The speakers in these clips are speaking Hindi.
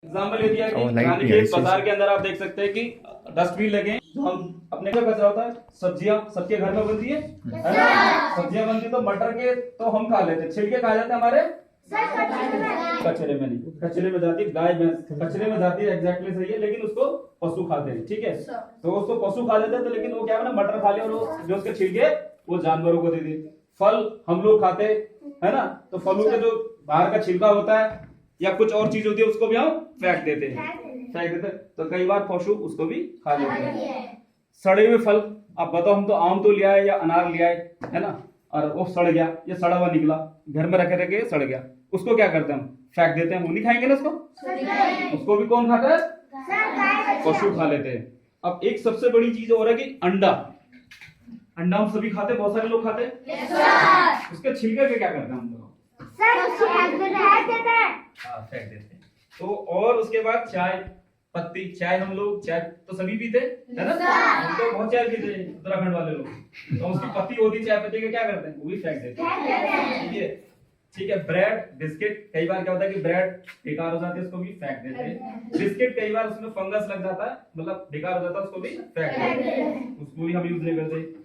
एग्जाम्पल ये दिया है कि रानीखेत बाजार के अंदर आप देख सकते हैं कि डस्टबिन लगे जो हम अपने का कचरा होता है, सब्जियां सबके घर में बनती है ना। सब्जियां बनती तो मटर के तो हम खा लेते, छिलके खा जाते हमारे कचरे में नहीं, कचरे में जाती है गाय भैंस, कचरे में जाती है, एग्जैक्टली सही है, लेकिन उसको पशु खाते हैं। ठीक है, तो उसको पशु खा लेते हैं, तो लेकिन वो क्या है ना, मटर खा ले और जो उसके छिलके वो जानवरों को दे दिए। फल हम लोग खाते है ना, तो फलों के जो बाहर का छिलका होता है या कुछ और चीज होती है उसको भी हम फेंक देते हैं, तो कई बार पशु उसको भी खा लेते हैं। सड़े हुए फल, आप बताओ, हम तो आम तो लिया है या अनार लिया है ना, और वो सड़ गया, ये सड़ा हुआ निकला, घर में रखे रखे सड़ गया, उसको क्या करते हैं हम फेंक देते हैं, वो नहीं खाएंगे ना उसको भी कौन खाता है, पशु खा लेते हैं। अब एक सबसे बड़ी चीज और है कि अंडा हम सभी खाते, बहुत सारे लोग खाते हैं, उसके छिलके के क्या करते हैं हम लोग, फेंक देते हैं। तो और उसके बाद चाय पत्ती, चाय हम लोग, चाय तो सभी पीते है ना, हम तो बहुत चाय पीते हैं उत्तराखंड वाले लोग, तो उसकी पत्ती होती चाय पत्ती के क्या करते हैं, वो भी फेंक देते हैं। ठीक है, ब्रेड बिस्किट, कई बार क्या होता है कि ब्रेड बेकार हो जाती है, उसको भी फेंक देते हैं। बिस्किट कई बार उसमें फंगस लग जाता है, मतलब बेकार हो जाता है, उसको भी फेंक देते हैं, उसको भी हम यूज नहीं करते।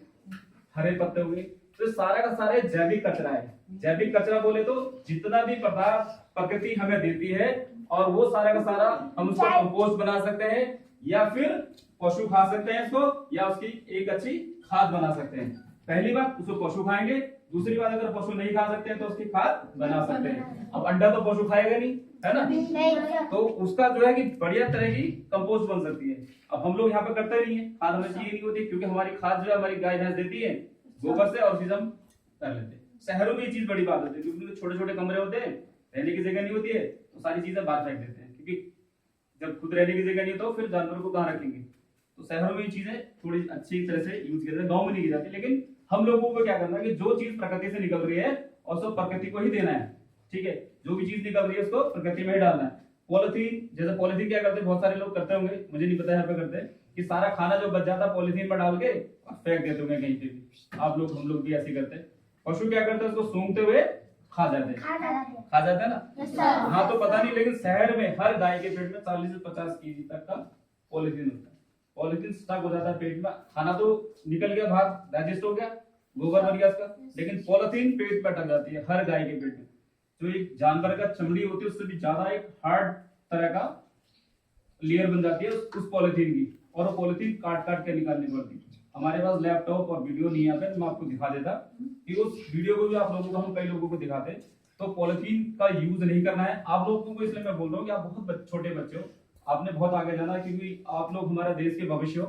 हरे पत्ते हुए, तो सारा का सारा जैविक कचरा है। जैविक कचरा बोले तो जितना भी पदार्थ प्रकृति हमें देती है, और वो सारा का सारा हम उसको कंपोस्ट बना सकते हैं, या फिर पशु खा सकते हैं इसको, या उसकी एक अच्छी खाद बना सकते हैं। पहली बात, उसको पशु खाएंगे, दूसरी बात, अगर पशु नहीं खा सकते हैं तो उसकी खाद बना सकते हैं। अब अंडा तो पशु खाएगा नहीं, है ना, तो उसका जो है कि बढ़िया तरह की कंपोस्ट बन सकती है। अब हम लोग यहाँ पे करते नहीं है, खाद हमें चाहिए नहीं होती, क्योंकि हमारी खाद जो है हमारी गाय भैंस देती है गोबर से, और चीज हम कर लेते हैं। शहरों में ये चीज बड़ी बात होती है, क्योंकि छोटे छोटे कमरे होते हैं, रहने की जगह नहीं होती है, तो सारी चीजें बाहर फेंक देते हैं, क्योंकि जब खुद रहने की जगह नहीं है तो फिर जानवरों को कहाँ रखेंगे। तो शहरों में ये चीजें थोड़ी अच्छी तरह से यूज करते हैं, गाँव में नहीं की जाती। लेकिन हम लोगों को क्या करना है कि जो चीज प्रकृति से निकल रही है और उसको प्रकृति को ही देना है। ठीक है, जो भी चीज निकल रही है उसको प्रकृति में ही डालना है। पॉलिथीन, जैसे पॉलिथीन क्या करते हैं, बहुत सारे लोग करते होंगे, मुझे नहीं पता यहाँ पे करते हैं, कि सारा खाना जो बच जाता है पॉलिथीन में डाल के फेंक देते होंगे कहीं पे भी। आप लोग, हम लोग भी ऐसे करते हैं। पशु क्या करते हैं, उसको सूंघते हुए खा जाते हैं ना। हाँ, तो पता नहीं, लेकिन शहर में हर गाय के पेट में 40 से 50 केजी तक का पॉलिथीन होता है। पॉलिथीन स्टक हो जाता है पेट में, खाना तो निकल गया बाहर, डाइजेस्ट हो गया, गोबर बन गया उसका, लेकिन पॉलिथीन पेट में अटक जाती है हर गाय के पेट में। जो एक जानवर का चमड़ी होती है उससे भी ज्यादा एक हार्ड तरह का लेयर बन जाती है उस पॉलिथीन की, और वो पॉलिथीन काट काट के निकालनी पड़ती है। हमारे पास लैपटॉप और वीडियो नहीं है, मैं आपको दिखा देता कि उस वीडियो को भी आप लोगों को, हम कई लोगों को दिखाते हैं। तो पॉलिथीन का यूज नहीं करना है आप लोगों को, इसलिए मैं बोल रहा हूँ कि आप बहुत छोटे बच्चे हो, आपने बहुत आगे जाना है, क्योंकि आप लोग हमारे देश के भविष्य हो,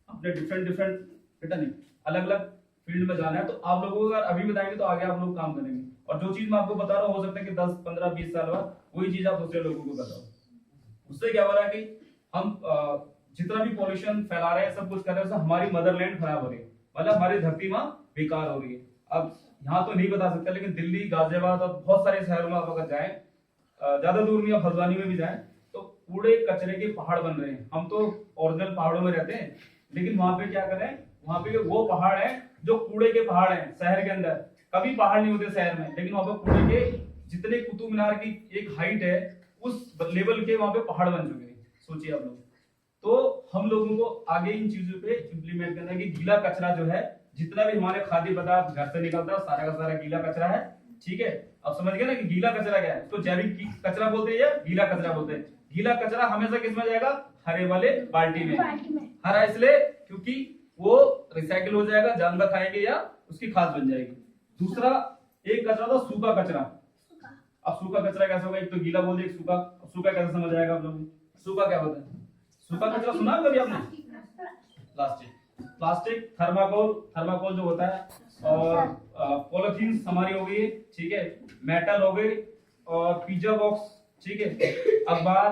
अपने डिफरेंट बेटा नहीं, अलग अलग फील्ड में जाना है। तो आप लोगों को अगर अभी बताएंगे तो आगे आप लोग काम करेंगे, और जो चीज मैं आपको बता रहा हूँ हो सकता है कि 10, 15, 20 साल बाद वही चीज आप दूसरे लोगों को बताओ। उससे क्या हो रहा है कि हम जितना भी पॉल्यूशन फैला रहे हैं, सब कुछ कर रहे हैं, उससे हमारी मदरलैंड खराब हो रही है, मतलब हमारी धरती माँ बेकार हो रही है। अब यहाँ तो नहीं बता सकता, लेकिन दिल्ली, गाजियाबाद और बहुत सारे शहरों में आप अगर जाएं, ज्यादा दूर नहीं, आप हल्द्वानी में भी जाएं, तो कूड़े कचरे के पहाड़ बन रहे हैं। हम तो ओरिजिनल पहाड़ों में रहते हैं, लेकिन वहां पे क्या कर रहे हैं, वहां पे वो पहाड़ है जो कूड़े के पहाड़ है। शहर के अंदर कभी पहाड़ नहीं होते शहर में, लेकिन वहां पे कूड़े के जितने कुतुब मीनार की एक हाइट है, उस लेवल के वहां पे पहाड़ बन चुके हैं। सोचिए आप लोग। तो हम लोगों को आगे इन चीजों पे इंप्लीमेंट करना है कि गीला कचरा जो है, जितना भी हमारे खाद्य पदार्थ घर से निकलता है, सारा का सारा गीला कचरा है। ठीक है, अब समझ गए ना कि गीला कचरा क्या है, तो जैविक कचरा बोलते हैं या गीला कचरा बोलते हैं। गीला कचरा हमेशा किसमें जाएगा, हरे वाले बाल्टी में। हरा इसलिए क्योंकि वो रिसाइकिल हो जाएगा, जानवर खाएंगे या उसकी खाद बन जाएगी। दूसरा एक कचरा था सूखा कचरा। अब सूखा कचरा कैसे होगा, एक तो गीला बोल दिया, एक सूखा। सूखा कैसे समझ आएगा आप लोग, सूखा क्या होता है, सूखा कचरा सुना कभी आपने, प्लास्टिक, थर्माकोल जो होता है, और पॉलिथीन हमारी हो गई, ठीक है, मेटल हो गई, और पिज्जा बॉक्स, ठीक है, अखबार,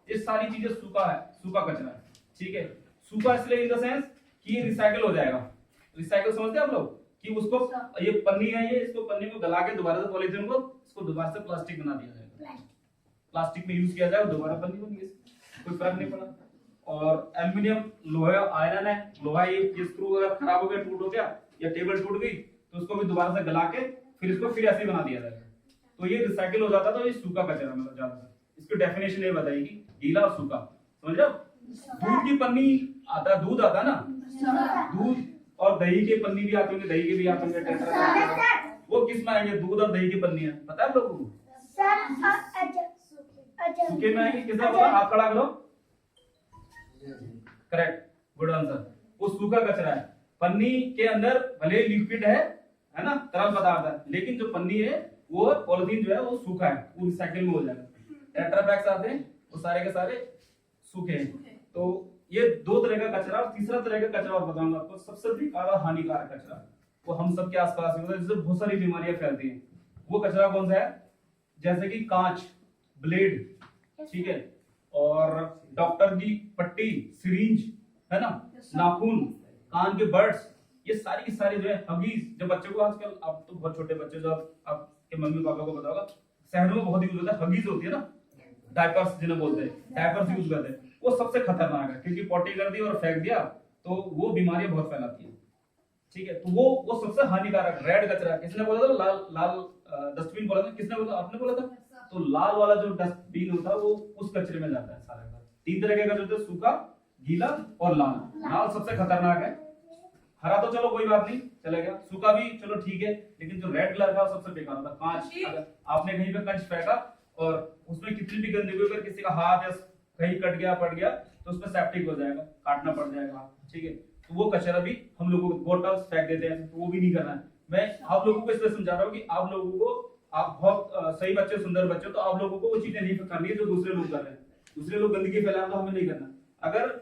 ये सारी चीजें सूखा है, सूखा कचरा है। ठीक है, सूखा इसलिए इन द सेंस कि रिसाइकिल हो जाएगा। रिसाइकिल समझते हैं आप लोग, कि उसको, ये पन्नी है, ये इसको पन्नी को गला के दोबारा से पॉलिथीन को, इसको दोबारा से प्लास्टिक बना दिया जाएगा, प्लास्टिक में यूज किया जाएगा, दोबारा पन्नी बन गई, कोई फर्क नहीं पड़ा। और एल्युमिनियम, लोहा, आयरन है, लोहा, ये स्क्रू अगर खराब हो गया, टूट हो गया, या टेबल टूट गई, तो उसको भी दोबारा से गला के फिर इसको फिर ऐसे ही बना दिया जाएगा। तो ये रिसाइकिल हो जाता, तो ये सूखा कचरा मतलब ज्यादा। इसकी डेफिनेशन ये बताएगी, गीला और सूखा, समझ रहे हो? दूध की पन्नी आता, दूध आता ना, दूध और दही की पन्नी भी आती होंगी, दही के भी आते होंगे, टेट्रा, वो किस में आएंगे? दूध और दही की पन्नी है, पता है आप लोगों को? सूखे में आएंगे। किसने बोला? हाथ खड़ा करो। Correct, good answer. वो सूखा कचरा है। पन्नी के अंदर भले लिक्विड है ना, तरल पदार्थ है, लेकिन जो पन्नी है वो पॉलिथीन जो है वो सूखा है, वो रिसाइकिल में हो जाएगा। टेट्रा पैक्स आते हैं वो सारे के सारे सूखे हैं। तो ये दो तरह का कचरा, और तीसरा तरह का कचरा और बताऊंगा आपको, सबसे ज्यादा हानिकारक कचरा, वो हम सबके आसपास में होता है, जिससे बहुत सारी बीमारियां फैलती हैं। वो कचरा कौन सा है? जैसे कि कांच, ब्लेड, ठीक है, और डॉक्टर की पट्टी, सिरिंज, है ना, नाखून, कान के बड्स, ये सारी की सारी जो है, हगीज, जो बच्चों को आजकल, आप तो बहुत छोटे बच्चे, जो आपके मम्मी पापा को बताओगा, शहरों में बहुत यूज होता है, हगीज होती है ना, डायपर्स जिन्हें बोलते हैं, डायपर्स यूज करते हैं, वो सबसे खतरनाक है, क्योंकि पॉटी कर दी और फेंक दिया तो वो बीमारियां बहुत फैलाती है, ठीक है। तो वो सबसे हानिकारक रेड कचरा। किसने बोला था? लाल लाल डस्टबिन बोला था, किसने बोला? आपने बोला था। तो लाल वाला जो डस्टबिन होता है वो उस कचरे में जाता है सारा का। तीन तरह के कचरे होते हैं, सूखा, गीला और लाल। लाल सबसे खतरनाक है, हरा तो चलो कोई बात नहीं, चलेगा, सूखा भी चलो ठीक है, लेकिन जो रेड कलर का सबसे बेकार होता है। कांच, अगर आपने कहीं पे कांच फेंका और उसमें कितनी भी गंदगी, अगर किसी का हाथ या कहीं कट गया, पड़ गया, तो उसमें सेप्टिक हो जाएगा, काटना पड़ जाएगा, ठीक है। तो वो कचरा भी हम लोगों को, बोटल्स फेंक देते हैं, तो वो भी नहीं करना है। मैं आप लोगों को इसलिए समझा रहा हूँ कि आप लोगों को, आप बहुत सही बच्चे, सुंदर बच्चे, तो आप लोगों को वो चीजें नहीं करनी है जो दूसरे लोग कर रहे हैं। दूसरे लोग गंदगी फैला रहे, तो हमें नहीं करना। अगर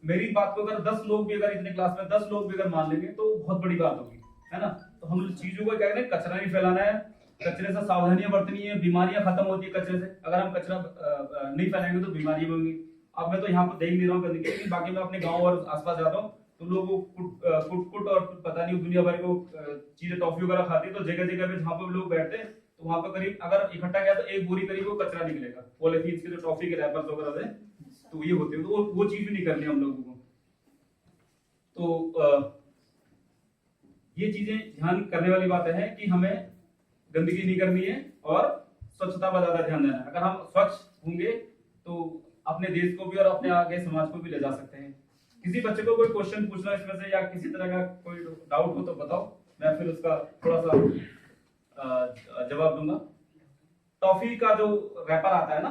मेरी बात को अगर 10 लोग भी, अगर इतने क्लास में 10 लोग भी अगर मान लेंगे तो बहुत बड़ी बात होगी, है ना। तो हम चीजों को क्या करें, कचरा नहीं फैलाना है, कचरे से सावधानियां बरतनी है, बीमारियां खत्म होती है कचरे से। अगर हम कचरा नहीं फैलाएंगे तो बीमारियां होंगी। अब मैं तो यहाँ पर देख नहीं रहा हूँ गंदगी, लेकिन बाकी मैं अपने गाँव और आसपास जाता हूँ तो लोग कुट और पता नहीं दुनिया भर को चीजें, टॉफी वगैरह खाते हैं, तो जगह जगह पे जहाँ पे लोग बैठते हैं, तो वहां पर करीब अगर इकट्ठा गया तो एक बोरी करीब वो कचरा निकलेगा, पॉलिथीन के जो टॉफी के रैपर्स वगैरह थे, तो ये होते हैं। तो वो चीज भी नहीं करनी हम लोगों को। तो ये चीजें ध्यान करने वाली बात है कि हमें गंदगी नहीं करनी है और स्वच्छता पर ज्यादा ध्यान देना है। अगर हम स्वच्छ होंगे तो अपने देश को भी और अपने आगे समाज को भी ले जा सकते हैं। किसी बच्चे को कोई क्वेश्चन पूछना इसमें से, या किसी तरह का कोई डाउट हो तो बताओ, मैं फिर उसका थोड़ा सा जवाब दूंगा। टॉफी का जो रैपर आता है ना,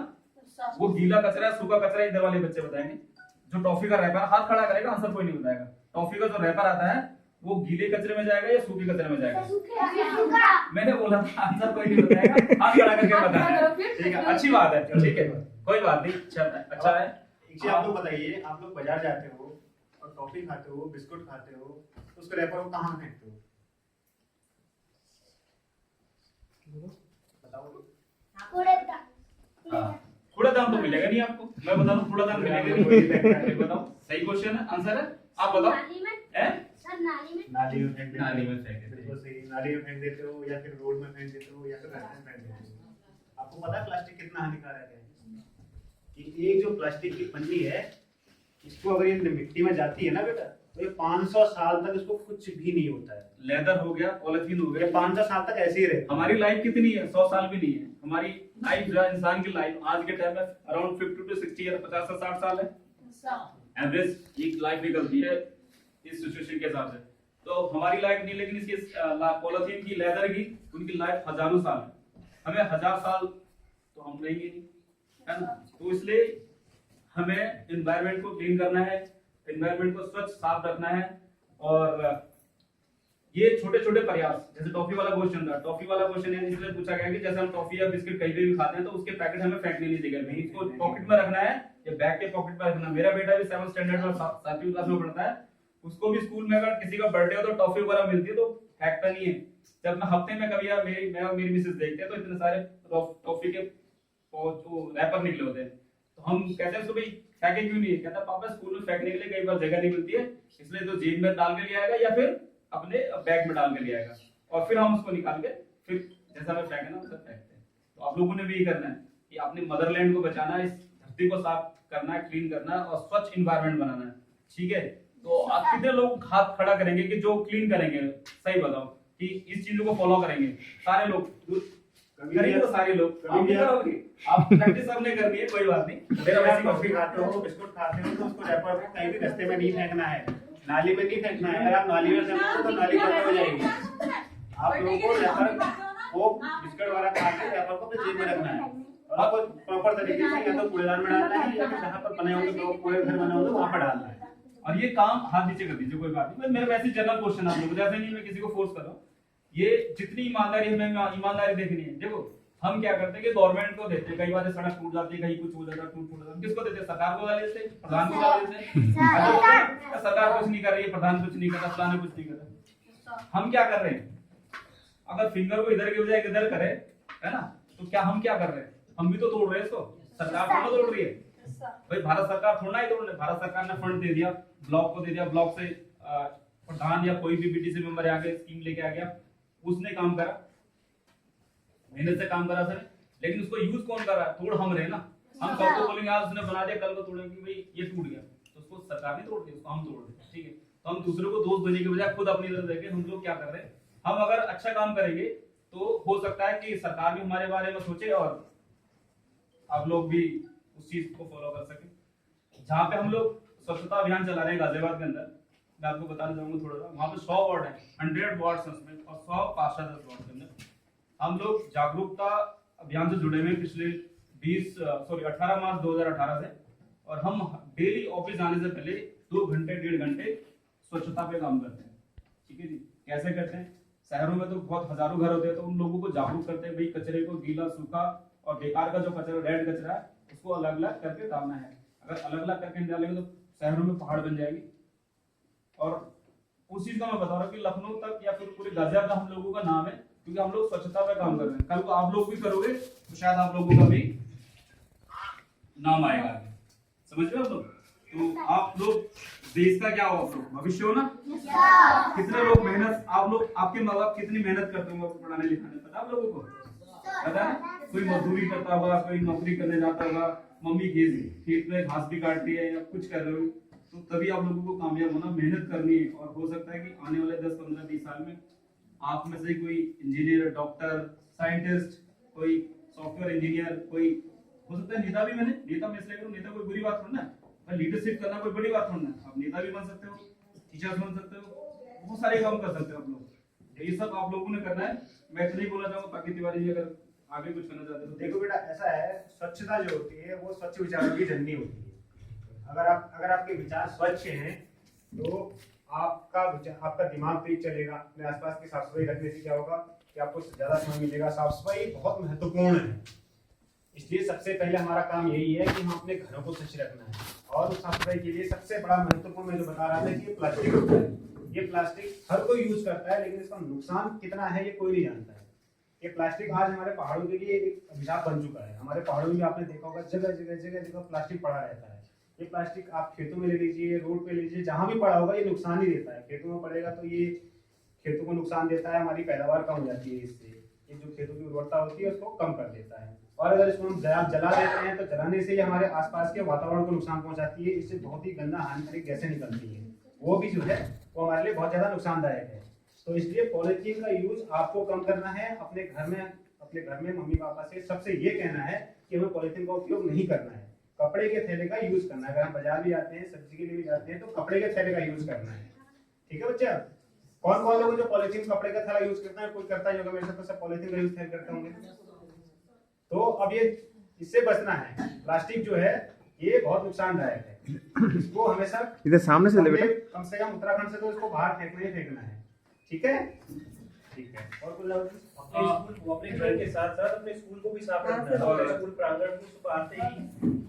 वो गीला कचरा, सूखा कचरा, इधर वाले बच्चे बताएंगे। जो टॉफी का रैपर, हाथ खड़ा करेगा, आंसर कोई नहीं बताएगा। टॉफी का जो रैपर आता है वो गीले कचरे में जाएगा या सूखे कचरे में जाएगा? मैंने बोला था आंसर कोई नहीं बताएगा, हाथ खड़ा करके बताना, ठीक है। अच्छी बात है, ठीक है, कोई बात नहीं, अच्छा है। आप लोग बताइए, आप लोग बाजार जाते हो और टॉफी खाते हो, बिस्कुट खाते हो, तो उसके रैपर को कहाँ फेंकते हो? कूड़ादान तो मिलेगा नहीं आपको, मैं बता दूं, कूड़ादान मिलेगा नहीं। बताओ, सही क्वेश्चन है, आंसर है, आप बताओ। नाली में फेंक देते हो, नाली में फेंक देते हो, बिल्कुल सही। नाली में फेंक देते हो, या फिर रोड में फेंक देते हो, या फिर रास्ते में फेंक देते हो। आपको पता है प्लास्टिक कितना हानिकारक है? कि एक जो प्लास्टिक की पन्नी है, इसको अगर ये मिट्टी में जाती है ना बेटा, तो ये 500 साल तक इसको कुछ भी नहीं होता है। लेदर हो गया, पॉलिथीन हो गया, 500 साल तक ऐसे ही रहता है। हमारी लाइफ कितनी है? 100 साल भी नहीं है। हमारी लाइफ जो है, इंसान की लाइफ आज के टाइम में अराउंड 50 to 60 या 50 से 60 साल है एवरेज एक लाइफ निकलती है इस सिचुएशन के हिसाब से। तो हमारी लाइफ नहीं, लेकिन इसकी पॉलिथीन की, लेदर की, उनकी लाइफ हजारों साल है। हमें 1000 साल तो हम रहेंगे नहीं, है ना। तो इसलिए हमें एनवायरनमेंट को क्लीन करना है, एनवायरनमेंट को स्वच्छ साफ रखना है। और ये छोटे छोटे प्रयास, जैसे टॉफी वाला क्वेश्चन था, टॉफी वाला क्वेश्चन इसलिए पूछा गया कि जैसे हम टॉफी या बिस्किट कहीं भी खाते हैं तो उसके पैकेट हमें फेंकने नहीं चाहिए, नहीं, इसको पॉकेट में रखना है या बैग के पॉकेट में रखना। मेरा बेटा भी 7th स्टैंडर्ड और 7वीं क्लास में पढ़ता है, उसको भी स्कूल में अगर किसी का बर्थडे हो तो टॉफी वगैरह मिलती है तो फेंकता नहीं है। जब मैं हफ्ते में कभी, मैं और मेरी मिसेस देखते हैं तो इतने सारे टॉफी के रैपर निकले होते हैं, तो हम कहते हैं उसको भाई फेंके क्यों नहीं है? कहता पापा स्कूल में फेंकने के लिए कई बार जगह नहीं मिलती है, इसलिए तो जेब में डाल के ले आएगा या फिर अपने बैग में डाल के ले आएगा, और फिर हम उसको निकाल के फिर जैसा हमें फेंकना वैसा फेंकते हैं। तो आप लोगों ने भी ये करना है कि अपने मदरलैंड को बचाना है, इस धरती को साफ करना है, क्लीन करना है और स्वच्छ इन्वायरमेंट बनाना है, ठीक है। तो आप कितने लोग हाथ खड़ा करेंगे कि जो क्लीन करेंगे? सही बताओ कि इस चीजों को फॉलो करेंगे सारे लोग। करेंगे तो सारे लोग, आप भी करोगे, आप प्रैक्टिस सबने करनी है, कोई बात नहीं। मेरा वैसे कॉफी खाते हो, बिस्कुट खाते हो, तो उसको रैपर को कहीं भी रास्ते में नहीं फेंकना है, नाली में नहीं फेंकना है। अगर आप नाली में फेंकोगे तो नाली बंद हो जाएगी। आप लोगों को रैपर वो बिस्कुट वाला खा के रैपर को अपने जेब में रखना है, और आपको प्रॉपर तरीके से या तो कूड़ेदान में डालना है, या फिर जहाँ पर बने होंगे लोग पूरे घर बने होंगे वहाँ पर डालना है। और ये काम हाथ नीचे कर दीजिए, कोई बात नहीं। मेरा वैसे जनरल क्वेश्चन आप लोगों को, जैसे नहीं मैं किसी को फोर्स कर रहा हूँ, ये जितनी ईमानदारी हमें ईमानदारी देखनी है। देखो हम क्या करते हैं कि गवर्नमेंट को देते हैं, कई बार सड़क टूट जाती है, कहीं कुछ हो जाता है, टूट जाता है, किसको देते हैं? सरकार को डाल देते हैं, प्रधान को डाल देते हैं। सरकार कुछ नहीं कर रही है, प्रधान कुछ नहीं कर रहा, फलाना कुछ नहीं कर रहा। हम क्या कर रहे हैं? अगर फिंगर को इधर के बजाय इधर करे, है ना, तो क्या हम क्या कर रहे हैं? हम भी तो तोड़ रहे हैं इसको, सरकार थोड़ा तोड़ रही है भाई, भारत सरकार थोड़ा ही तोड़ रही है। भारत सरकार ने फंड दे दिया, ब्लॉक को दे दिया, ब्लॉक से प्रधान या कोई भी बीटीसी मेंबर आके स्कीम लेके आ गया, उसने काम करा, मेहनत से काम करा सर, लेकिन उसको यूज कौन कर रहा है? तोड़ हम रहे ना। हम कल को बोलेंगे आज उसने बना दिया, कल को तोड़ेंगे कि भाई ये टूट गया, तो उसको सरकार नहीं तोड़ रही, उसको हम तोड़ रहे हैं, ठीक है। तो हम दूसरे को दोष देने के बजाय खुद अपनी तरफ देखें हम लोग क्या कर रहे हैं। हम अगर अच्छा काम करेंगे तो हो सकता है कि सरकार भी हमारे बारे में सोचे और आप लोग भी उस चीज को फॉलो कर सके। जहाँ पे हम लोग स्वच्छता अभियान चला रहे हैं गाजियाबाद के अंदर, मैं आपको बताना चाहूंगा थोड़ा सा, वहाँ पे 100 वार्ड है, 100 वार्ड उसमें, और 100 पार्षद है वार्ड के अंदर। हम लोग जागरूकता अभियान से जुड़े हुए हैं पिछले 18 मार्च 2018 से, और हम डेली ऑफिस आने से पहले 2 घंटे 1.5 घंटे स्वच्छता पे काम करते हैं, ठीक है जी। कैसे करते हैं? शहरों में तो बहुत हजारों घर होते हैं, तो उन लोगों को जागरूक करते हैं भाई कचरे को गीला, सूखा और बेकार का जो कचरा, रेड कचरा है, उसको अलग अलग करके डालना है। अगर अलग अलग करके नहीं डालेंगे तो शहरों में पहाड़ बन जाएगी। और उस चीज का मैं बता रहा हूँ कि लखनऊ तक या फिर पूरे गाजियाबाद हम लोगों का नाम है, क्योंकि हम लोग स्वच्छता पे काम कर रहे हैं। कल को आप लोग भी करोगे तो शायद आप लोगों का भी नाम आएगा, समझ रहे हो लोग? तो आप लोग देश का क्या हो, आप लोग भविष्य हो ना। कितने लोग मेहनत, आप लोग, आपके माँ बाप कितनी मेहनत करते होंगे आपको पढ़ाने लिखाने, पता आप लोगों को? पता है? कोई मजदूरी करता होगा, कोई नौकरी करने जाता होगा, मम्मी खेत में घास भी काटती है या कुछ कर रहे हो, तो तभी आप लोगों को कामयाब होना, मेहनत करनी है। और हो सकता है कि आने वाले 10, 15, 20 साल में आप में से कोई इंजीनियर, डॉक्टर, साइंटिस्ट, कोई सॉफ्टवेयर इंजीनियर, कोई हो सकता है नेता भी बने। नेता मैं इसलिए करूं, नेता कोई बुरी बात थोड़ी ना, पर लीडरशिप करना कोई बड़ी बात थोड़ी ना। आप नेता भी बन सकते हो, टीचर्स बन सकते हो, बहुत सारे काम कर सकते हो आप लोग। ये सब आप लोगों ने करना है। मैं इतना ही बोलना चाहूंगा, ताकि तिवारी जी अगर आगे कुछ करना चाहते हो तो। देखो बेटा, ऐसा है, स्वच्छता जो होती है वो स्वच्छ विचारों की जननी होती है। अगर आपके विचार स्वच्छ हैं तो आपका दिमाग तेज चलेगा। अपने आसपास की साफ सफाई रखने से क्या होगा कि आपको ज्यादा समय मिलेगा। साफ सफाई बहुत महत्वपूर्ण है, इसलिए सबसे पहले हमारा काम यही है कि हम अपने घरों को स्वच्छ रखना है। और उस साफ सफाई के लिए सबसे बड़ा महत्वपूर्ण मैं जो बता रहा था कि प्लास्टिक होता है। ये प्लास्टिक हर कोई यूज करता है, लेकिन इसका नुकसान कितना है ये कोई नहीं जानता है। ये प्लास्टिक आज हमारे पहाड़ों के लिए एक अभिशाप बन चुका है। हमारे पहाड़ों में आपने देखा होगा जगह प्लास्टिक पड़ा रहता है। ये प्लास्टिक आप खेतों में ले लीजिए, रोड पे ले लीजिए, जहां भी पड़ा होगा ये नुकसान ही देता है। खेतों में पड़ेगा तो ये खेतों को नुकसान देता है, हमारी पैदावार कम हो जाती है। इससे ये जो खेतों की उर्वरता होती है उसको कम कर देता है। और अगर इसको हम जला देते हैं तो जलाने से ये हमारे आसपास के वातावरण को नुकसान पहुंचाती है। इससे बहुत ही गंदा हानिकारक गैसें निकलती है, वो भी जो है वो हमारे लिए बहुत ज्यादा नुकसानदायक है। तो इसलिए पॉलिथीन का यूज आपको कम करना है। अपने घर में मम्मी पापा से सबसे ये कहना है कि हमें पॉलिथीन का उपयोग नहीं करना है, कपड़े के थैले का यूज करना है। अगर हम बाजार भी जाते हैं, सब्जी के लिए भी जाते हैं, तो कपड़े के थैले का यूज करना है, ठीक है बच्चा? कौन कौन लोग जो पॉलिथीन कपड़े का थैला यूज करता है? कोई करता है? मेरे साथ सब पॉलिथीन का यूज करते होंगे। तो अब ये इससे बचना है। प्लास्टिक जो है ये बहुत नुकसानदायक है, इसको हमेशा इधर सामने से ले बेटा, कम से कम उत्तराखंड से तो इसको बाहर फेंकना है, ठीक है? ठीक है। और कुछ अपने घर के साथ साथ अपने स्कूल को भी साफ रखना है। और स्कूल प्रांगण को सुबह आते ही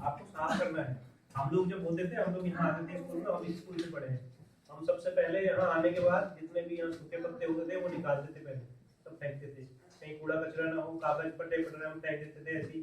आपको साफ करना है। हम लोग जब होते थे, हम लोग यहाँ आते थे स्कूल में, हम इस स्कूल में पढ़े हैं। हम सबसे पहले यहाँ आने के बाद जितने भी यहाँ सूखे पत्ते होते थे वो निकालते थे, पहले सब फेंकते थे। कहीं कूड़ा कचरा ना हो, कागज पट्टे हम फेंक देते थे ऐसी।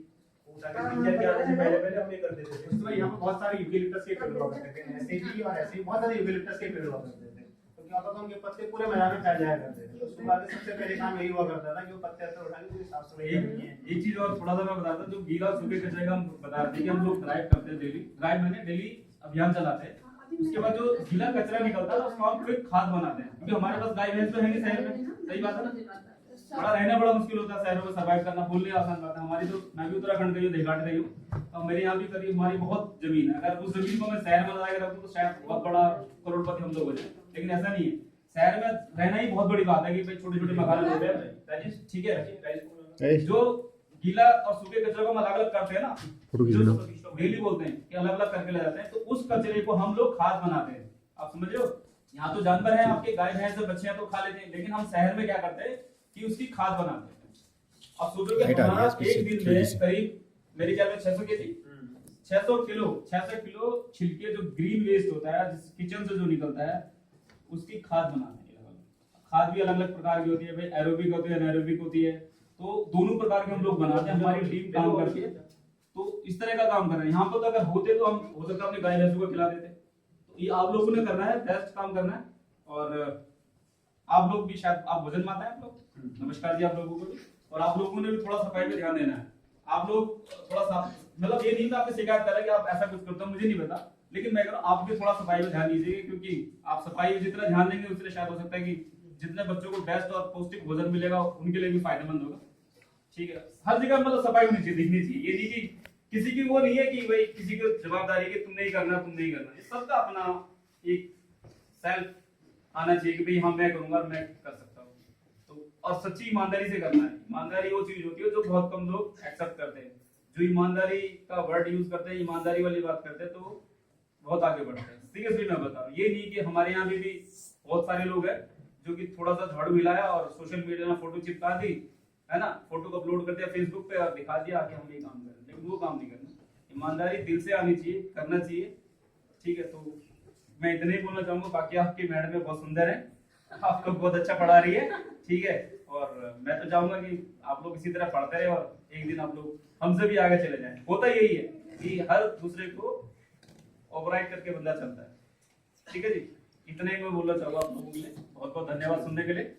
उठा के टीचर के आने से पहले हम ये कर देते थे। उसमें यहाँ पे बहुत सारे यूकेलिप्टस के पेड़ हुआ करते थे, ऐसे ही और ऐसे ही बहुत सारे यूकेलिप्टस के पेड़ हुआ करते थे। तो क्या होता था, उनके पत्ते पूरे मैदान में फैल जाया करते थे। तो उसके बाद सबसे पहले काम यही हुआ करता था कि वो पत्ते उठा के पूरी साफ सफाई करनी है। एक चीज और थोड़ा सा मैं बताता हूँ, जो गीला सूखे कचरे का हम बता रहे थे कि हम लोग ड्राइव करते हैं, डेली अभियान चलाते हैं। उसके बाद जो गीला कचरा निकलता है उसको हम फिर खाद बनाते हैं, क्योंकि हमारे पास गाय भैंस तो है शहर में, सही बात है ना? बड़ा रहना बड़ा मुश्किल होता है शहरों में, सर्वाइव करना बोलने आसान बात है। हमारी तो, मैं भी उत्तराखंड का ही देहात रही हूँ, तो मेरे यहाँ भी करीब हमारी बहुत जमीन है। अगर उस जमीन को मैं शहर में लगा के रखूँ तो शायद बहुत बड़ा करोड़पति हम लोग हो जाए, लेकिन ऐसा नहीं है। शहर में रहना ही बहुत बड़ी बात है कि भाई छोटे छोटे मकान हो गए, ठीक है। जो गीला और सूखे कचरे को हम अलग अलग करते हैं ना, जो डेली बोलते हैं कि अलग अलग करके ले जाते हैं, तो उस कचरे को हम लोग खाद बनाते हैं। आप समझ रहे हो, यहाँ तो जानवर है आपके, गाय भैंस बच्चे हैं तो खा लेते हैं, लेकिन हम शहर में क्या करते हैं कि उसकी खाद बनाते हैं। अब सोचो कि हमारा एक दिन में करीब मेरे ख्याल में 600 केजी 600 किलो छिलके, जो ग्रीन वेस्ट होता है जिस किचन से जो निकलता है, उसकी खाद बनाते हैं। खाद भी अलग अलग प्रकार की होती है भाई, एरोबिक होती है, एनाएरोबिक होती है, तो दोनों प्रकार के हम लोग बनाते हैं। हमारी टीम काम करती है, तो इस तरह का काम कर रहे हैं। यहाँ पर तो अगर होते तो हम हो सकता है अपने गाय भैंसों को खिला देते। तो ये आप लोगों ने करना है, बेस्ट काम करना है। और आप लोग भी शायद, आप भोजन माता है आप लोग, नमस्कार जी आप लोगों को भी। और आप लोगों ने भी थोड़ा सफाई पे ध्यान देना है। आप लोग थोड़ा सा, मतलब ये नहीं था आपने शिकायत करा कि आप ऐसा कुछ करते हो, मुझे नहीं पता, लेकिन मैं कह रहा हूँ आप भी थोड़ा सफाई पे ध्यान दीजिए, क्योंकि आप सफाई पे जितना ध्यान देंगे उतने शायद हो सकता है कि जितने बच्चों को बेस्ट और पौष्टिक भोजन मिलेगा उनके लिए भी फायदेमंद होगा। ठीक है, हर जगह मतलब सफाई होनी चाहिए, दिखनी चाहिए। ये नहीं कि किसी की वो नहीं है कि भाई किसी की जवाबदारी कि तुमने ही करना, तुम नहीं करना। ये सबका अपना एक सेल्फ आना चाहिए कि भाई हाँ मैं करूंगा और मैं कर सकता हूँ। तो और सच्ची ईमानदारी से करना है। ईमानदारी वो चीज होती है जो बहुत कम लोग एक्सेप्ट करते हैं। जो ईमानदारी का वर्ड यूज करते हैं, ईमानदारी वाली बात करते हैं, तो बहुत आगे बढ़ते हैं। सीरियसली मैं बता रहा हूँ, ये नहीं कि हमारे यहाँ भी बहुत सारे लोग हैं जो कि थोड़ा सा झाड़ू हिलाया और सोशल मीडिया में फोटो चिपका दी, है ना, फोटो को अपलोड कर दिया फेसबुक पे और दिखा दिया कि हम ये काम कर रहे हैं, लेकिन वो काम नहीं करना। ईमानदारी दिल से आनी चाहिए, करना चाहिए। ठीक है, तो मैं इतना ही बोलना चाहूंगा। बाकी आपकी मैडम बहुत सुंदर है, आपको बहुत अच्छा पढ़ा रही है, ठीक है। और मैं तो चाहूंगा कि आप लोग इसी तरह पढ़ते रहे और एक दिन आप लोग हमसे भी आगे चले जाएं। होता यही है कि हर दूसरे को ओवरराइड करके बंदा चलता है। ठीक है जी, इतना ही मैं बोलना चाहूंगा आप लोगों के लिए। बहुत बहुत धन्यवाद सुनने के लिए।